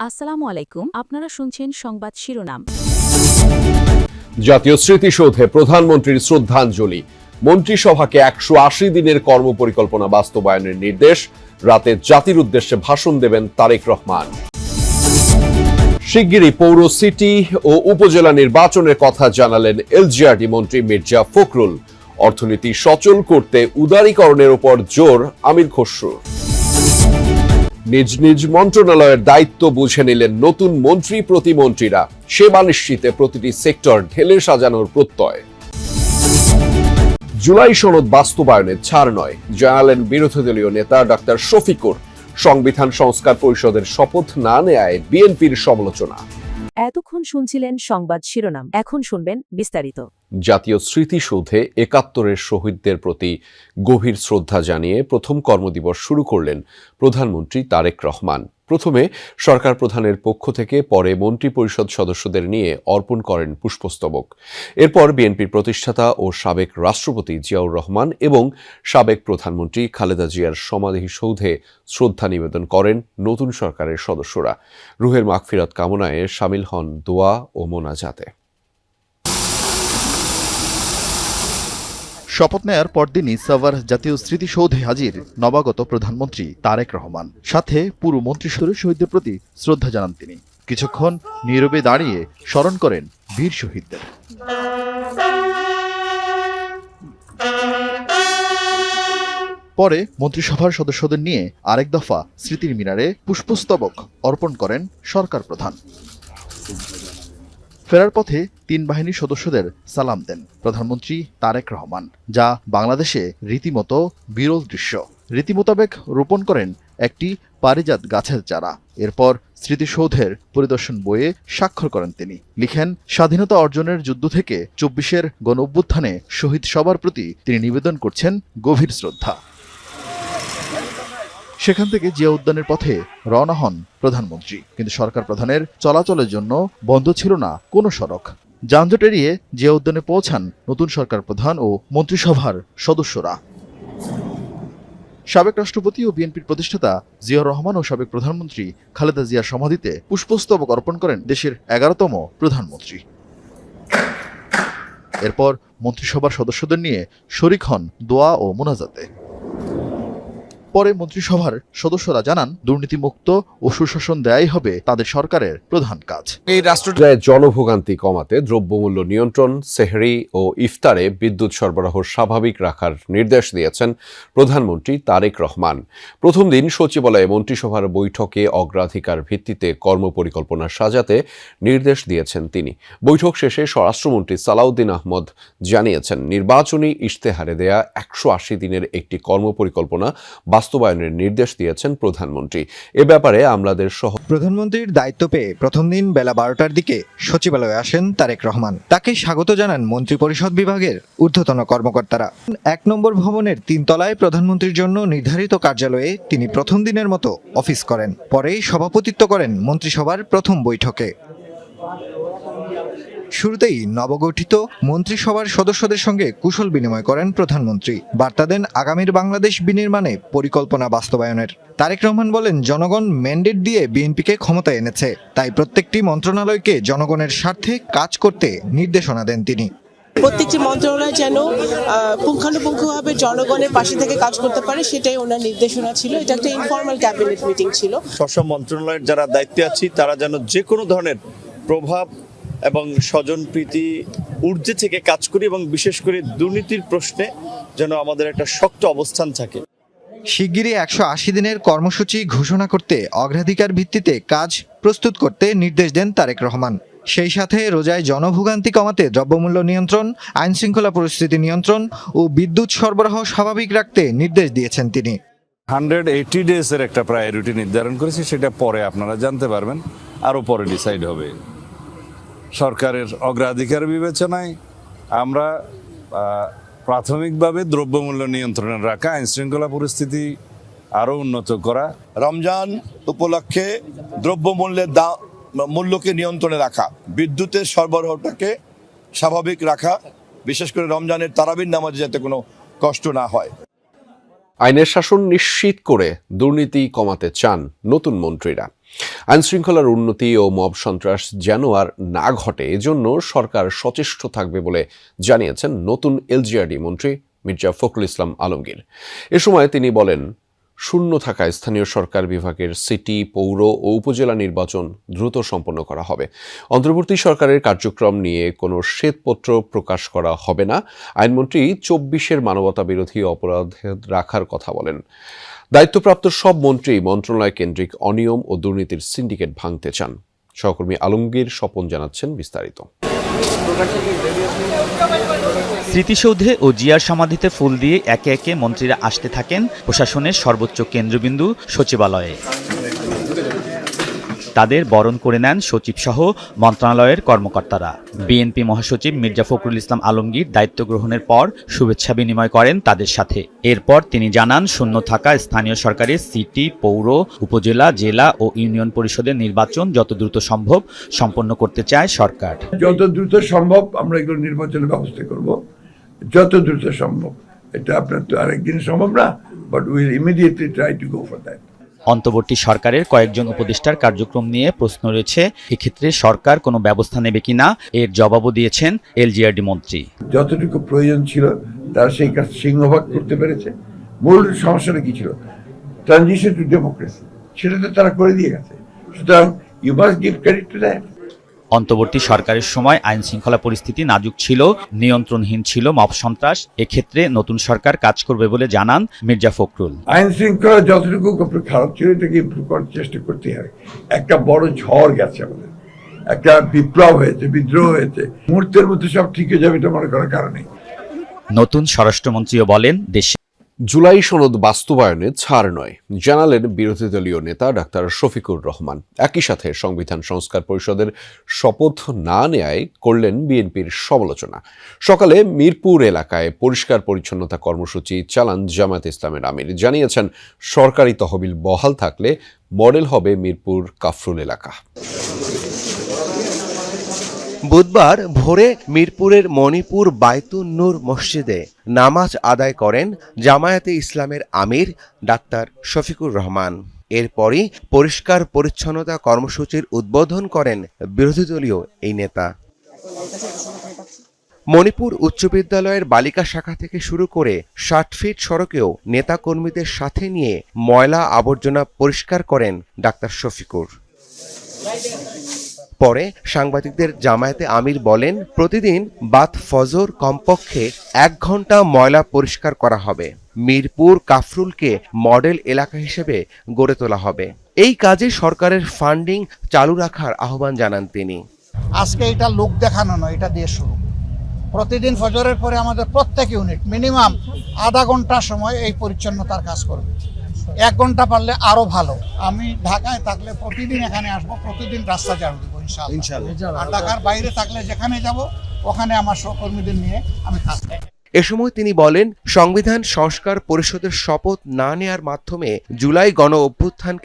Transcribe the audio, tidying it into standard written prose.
আসসালামু আলাইকুম, আপনারা শুনছেন সংবাদ শিরোনাম। জাতীয় স্মৃতিসৌধে প্রধানমন্ত্রীর শ্রদ্ধাঞ্জলি, মন্ত্রিসভাকে 180 দিনের কর্মপরিকল্পনা বাস্তবায়নের নির্দেশ, রাতে জাতির উদ্দেশ্যে ভাষণ দেবেন তারেক রহমান। শিগগিরই পৌর, সিটি ও উপজেলা নির্বাচনের কথা জানালেন এলজিআরডি মন্ত্রী মির্জা ফখরুল। অর্থনীতি সচল করতে উদারীকরণের উপর জোর আমির খসরুর। নিজ নিজ মন্ত্রণালয়ের দায়িত্ব বুঝে নিলেন নতুন মন্ত্রী প্রতিমন্ত্রীরা, সেবা নিশ্চিতে প্রতিটি সেক্টর ঢেলে সাজানোর প্রত্যয়। জুলাই সনদ বাস্তবায়নে ছাড় নয়, জানালেন বিরোধী দলীয় নেতা ডাক্তার শফিকুর। সংবিধান সংস্কার পরিষদের শপথ না নেয়ায় বিএনপির সমালোচনা। এতক্ষণ শুনছিলেন সংবাদ শিরোনাম, এখন শুনবেন বিস্তারিত। জাতীয় স্মৃতিসৌধে ৭১-এর শহীদদের প্রতি গভীর শ্রদ্ধা জানিয়ে প্রথম কর্মদিবস শুরু করলেন প্রধানমন্ত্রী তারেক রহমান। প্রথমে সরকার প্রধানের পক্ষ থেকে, পরে মন্ত্রিপরিষদ সদস্যদের নিয়ে অর্পণ করেন পুষ্পস্তবক। এরপর বিএনপির প্রতিষ্ঠাতা ও সাবেক রাষ্ট্রপতি জিয়াউর রহমান এবং সাবেক প্রধানমন্ত্রী খালেদা জিয়ার সমাধিসৌধে শ্রদ্ধা নিবেদন করেন নতুন সরকারের সদস্যরা। রুহের মাগফিরাত কামনায় শামিল হন দোয়া ও মোনাজাতে। শপথ নেয়ার পরদিনই সাভার জাতীয় স্মৃতিসৌধে হাজির নবাগত প্রধানমন্ত্রী তারেক রহমান। সাথে পুরো মন্ত্রিসভার শহীদদের প্রতি শ্রদ্ধা জানান তিনি। কিছুক্ষণ নীরবে দাঁড়িয়ে স্মরণ করেন বীর শহীদদের। পরে মন্ত্রিসভার সদস্যদের নিয়ে আরেক দফা স্মৃতির মিনারে পুষ্পস্তবক অর্পণ করেন সরকার প্রধান। ফেরার পথে ৩ বাহিনীর সদস্যদের সালাম দেন প্রধানমন্ত্রী তারেক রহমান, যা বাংলাদেশে রীতিমতো বিরল দৃশ্য। রীতি মোতাবেক রোপণ করেন একটি পারিজাত গাছের চারা। এরপর স্মৃতিসৌধের পরিদর্শন বইয়ে স্বাক্ষর করেন তিনি। লিখেন, স্বাধীনতা অর্জনের যুদ্ধ থেকে ২৪-এর গণঅভ্যুত্থানে শহীদ সবার প্রতি তিনি নিবেদন করছেন গভীর শ্রদ্ধা। সেখান থেকে জিয়া উদ্যানের পথে রওনা হন প্রধানমন্ত্রী। কিন্তু সরকার প্রধানের চলাচলের জন্য বন্ধ ছিল না কোনো সড়ক। যানজট এড়িয়ে জিয়া উদ্যানে পৌঁছান নতুন সরকার প্রধান ও মন্ত্রিসভার সদস্যরা। সাবেক রাষ্ট্রপতি ও বিএনপির প্রতিষ্ঠাতা জিয়াউর রহমান ও সাবেক প্রধানমন্ত্রী খালেদা জিয়ার সমাধিতে পুষ্পস্তবক অর্পণ করেন দেশের ১১তম প্রধানমন্ত্রী। এরপর মন্ত্রিসভার সদস্যদের নিয়ে শরিক হন দোয়া ও মোনাজাতে। পরে মন্ত্রিসভার সদস্যরা জানান, দুর্নীতিমুক্ত ও সুশাসন দেয়াই হবে তাদের সরকারের প্রধান কাজ। এই রাষ্ট্রটির জনভোগান্তি কমাতে দ্রব্যমূল্য নিয়ন্ত্রণ, সেহরি ও ইফতারে বিদ্যুৎ সরবরাহ স্বাভাবিক রাখার নির্দেশ দিয়েছেন প্রধানমন্ত্রী তারেক রহমান। প্রথম দিন সচিবালয়ে মন্ত্রিসভার বৈঠকে অগ্রাধিকার ভিত্তিতে কর্মপরিকল্পনা সাজাতে নির্দেশ দিয়েছেন তিনি। বৈঠক শেষে স্বরাষ্ট্রমন্ত্রী সালাউদ্দিন আহমদ জানিয়েছেন, নির্বাচনী ইশতেহারে দেয়া ১৮০ দিনের একটি কর্মপরিকল্পনা বাস্তবায়নের নির্দেশ দিয়েছেন প্রধানমন্ত্রী। এ ব্যাপারে আমলাদের সহ প্রধানমন্ত্রীর দায়িত্ব পেয়ে প্রথম দিন বেলা ১২টার দিকে সচিবালয়ে আসেন তারেক রহমান। তাকে স্বাগত জানান মন্ত্রিপরিষদ বিভাগের ঊর্ধ্বতন কর্মকর্তারা। ১ নম্বর ভবনের ৩ তলায় প্রধানমন্ত্রীর জন্য নির্ধারিত কার্যালয়ে তিনি প্রথম দিনের মতো অফিস করেন। পরে সভাপতিত্ব করেন মন্ত্রিসভার প্রথম বৈঠকে। শুরুতেই নবগঠিত মন্ত্রিসভার সদস্যদের সঙ্গে কুশল বিনিময় করেন প্রধানমন্ত্রী। বার্তা দেন আগামীর বাংলাদেশ বিনির্মাণে পরিকল্পনা বাস্তবায়নের। তারেক রহমান বলেন, জনগণ ম্যান্ডেট দিয়ে বিএনপিকে ক্ষমতায় এনেছে, তাই প্রত্যেকটি মন্ত্রণালয়কে জনগণের স্বার্থে কাজ করতে নির্দেশনা দেন তিনি। প্রত্যেকটি মন্ত্রণালয় যেন পুঙ্খানুপুঙ্খভাবে জনগণের পাশে থেকে কাজ করতে পারে, সেটাই ওনার নির্দেশনা ছিল। এটা একটা ইনফর্মাল ক্যাবিনেট মিটিং ছিল। সব মন্ত্রণালয়ের যারা দায়িত্বে আছি তারা যেন যে কোনো ধরনের প্রভাব এবং স্বজনপ্রীতি ঊর্ধ্বে থেকে কাজ করি এবং বিশেষ করে দুর্নীতির প্রশ্নে যেন আমাদের একটা শক্ত অবস্থান থাকে। শিগগিরই ১৮০ দিনের কর্মসূচি ঘোষণা করতে অগ্রাধিকার ভিত্তিতে কাজ প্রস্তুত করতে নির্দেশ দেন তারেক রহমান। সেই সাথে রোজায় জনভোগান্তি কমাতে দ্রব্যমূল্য নিয়ন্ত্রণ, আইনশৃঙ্খলা পরিস্থিতি নিয়ন্ত্রণ ও বিদ্যুৎ সরবরাহ স্বাভাবিক রাখতে নির্দেশ দিয়েছেন তিনি। 180 ডেজের একটা প্রায়োরিটি নির্ধারণ করেছি, সেটা পরে আপনারা জানতে পারবেন, আরও পরে ডিসাইড হবে। সরকারের অগ্রাধিকার বিবেচনায় আমরা প্রাথমিকভাবে দ্রব্যমূল্য নিয়ন্ত্রণে রাখা, আইনশৃঙ্খলা পরিস্থিতি আরও উন্নত করা, রমজান উপলক্ষে দ্রব্যমূল্যের মূল্যকে নিয়ন্ত্রণে রাখা, বিদ্যুতের সরবরাহটাকে স্বাভাবিক রাখা, বিশেষ করে রমজানের তারাবির নামাজে যাতে কোনো কষ্ট না হয়। আইনের শাসন নিশ্চিত করে দুর্নীতি কমাতে চান নতুন মন্ত্রীরা। আইনশৃঙ্খলার উন্নতি ও মব সন্ত্রাস যেন আর না ঘটে এজন্য সরকার সচেষ্ট থাকবে বলে জানিয়েছেন নতুন এলজিআরডি মন্ত্রী মির্জা ফখরুল ইসলাম আলমগীর। এ সময় তিনি বলেন, শূন্য থাকা স্থানীয় সরকার বিভাগের সিটি, পৌর ও উপজেলা নির্বাচন দ্রুত সম্পন্ন করা হবে। অন্তর্বর্তী সরকারের কার্যক্রম নিয়ে কোনো শ্বেতপত্র প্রকাশ করা হবে না। আইনমন্ত্রী 24 মানবতা বিরোধী অপরাধ রাখার কথা বলেন। দায়িত্বপ্রাপ্ত সব মন্ত্রী মন্ত্রণালয় কেন্দ্রিক অনিয়ম ও দুর্নীতির সিন্ডিকেট ভাঙতে চান। সহকর্মী আলমগীর স্বপন জানাচ্ছেন বিস্তারিত। স্মৃতিসৌধে ও জিয়ার সমাধিতে ফুল দিয়ে একে একে মন্ত্রীরা আসতে থাকেন প্রশাসনের সর্বোচ্চ কেন্দ্রবিন্দু সচিবালয়ে। তাদের বরণ করে নেন সচিবসহ মন্ত্রণালয়ের কর্মকর্তারা। বিএনপি মহাসচিব মির্জা ফখরুল ইসলাম আলমগীর দায়িত্ব গ্রহণের পর শুভেচ্ছা বিনিময় করেন তাদের সাথে। এরপর তিনি জানান, শূন্য থাকা স্থানীয় সরকারের সিটি, পৌর, উপজেলা, জেলা ও ইউনিয়ন পরিষদের নির্বাচন যত দ্রুত সম্ভব সম্পন্ন করতে চায় সরকার। যত দ্রুত সম্ভব আমরা এগুলো নির্বাচনের ব্যবস্থা করব, যত দ্রুত সম্ভব। এটা আপনার তো আরেকদিন সম্ভব না, but will immediately try to go for that. অন্তর্বর্তী সরকারের কয়েকজন উপদেষ্টার কার্যক্রম নিয়ে প্রশ্ন রয়েছে। এক্ষেত্রে সরকার কোনো ব্যবস্থা নেবে কিনা এর জবাবও দিয়েছেন এলজিআরডি মন্ত্রী। যতটুকু প্রয়োজন ছিল তারা সেই কাজ সিংহভাগ করতে পেরেছে। মূল সমস্যাটা কি ছিল? ট্রানজিশন টু ডেমোক্রেসি, সেটা তো তারা করে দিয়ে গেছে। সুতরাং you must give credit to that. অন্তর্বর্তী সরকারের সময় আইন শৃঙ্খলা পরিস্থিতি নাজুক ছিল, নিয়ন্ত্রণহীন ছিল মব সন্ত্রাস। এক্ষেত্রে নতুন সরকার কাজ করবে বলে জানান মির্জা ফখরুল। আইন শৃঙ্খলা যতটুকু খারাপ ছিল এটাকে ইমপ্রুভ করার চেষ্টা করতে হবে। একটা বড় ঝড় গেছে আমাদের, একটা বিপ্লব হয়েছে, বিদ্রোহ হয়েছে, মুহূর্তের মধ্যে সব ঠিক হয়ে যাবে এটা মনে করার কারণে। নতুন স্বরাষ্ট্রমন্ত্রীও বলেন, দেশে জুলাই সনদ বাস্তবায়নে ছাড় নয়, জানালেন বিরোধী দলীয় নেতা ডাক্তার শফিকুর রহমান। একই সাথে সংবিধান সংস্কার পরিষদের শপথ না নেয়ায় করলেন বিএনপির সমালোচনা। সকালে মিরপুর এলাকায় পরিষ্কার পরিচ্ছন্নতা কর্মসূচি চালান জামায়াতে ইসলামের আমির। জানিয়েছেন, সরকারি তহবিল বহাল থাকলে মডেল হবে মিরপুর কাফরুল এলাকা। বুধবার ভোরে মিরপুরের মণিপুর বায়তুন নূর মসজিদে নামাজ আদায় করেন জামায়াতে ইসলামের আমির ডাক্তার শফিকুর রহমান। এরপরই পরিষ্কার পরিচ্ছন্নতা কর্মসূচির উদ্বোধন করেন বিরোধী দলীয় এই নেতা। মণিপুর উচ্চ বিদ্যালয়ের বালিকা শাখা থেকে শুরু করে 60 ফিট সড়কেও নেতাকর্মীদের সাথে নিয়ে ময়লা আবর্জনা পরিষ্কার করেন ডাক্তার শফিকুর। পরে সাংবাদিকদের জামায়াতে আমির বলেন, প্রতিদিন বাদ ফজর কমপক্ষে 1 ঘন্টা ময়লা পরিষ্কার করা হবে। মিরপুর কাফরুলকে মডেল এলাকা হিসেবে গড়ে তোলা হবে। এই কাজে সরকারের ফান্ডিং চালু রাখার আহ্বান জানান তিনি। আজকে এটা লোক দেখানো নয়, এটা দিয়ে শুরু। প্রতিদিন ফজরের পরে আমাদের প্রত্যেক ইউনিট মিনিমাম আধা ঘন্টা সময় এই পরিচ্ছন্নতার কাজ করবে। 1 ঘন্টা পারলে আরো ভালো। আমি ঢাকায় থাকলে প্রতিদিন এখানে আসবো, প্রতিদিন রাস্তা ঝাড়ু দেবো ইনশাআল্লাহ। আর ঢাকার বাইরে থাকলে যেখানে যাব ওখানে আমার সহকর্মীদের নিয়ে আমি কাজ করব। এ সময় তিনি বলেন, সংবিধান সংস্কার পরিষদের শপথ না নেয়ার মাধ্যমে জুলাই গণ অভ্যুত্থানকে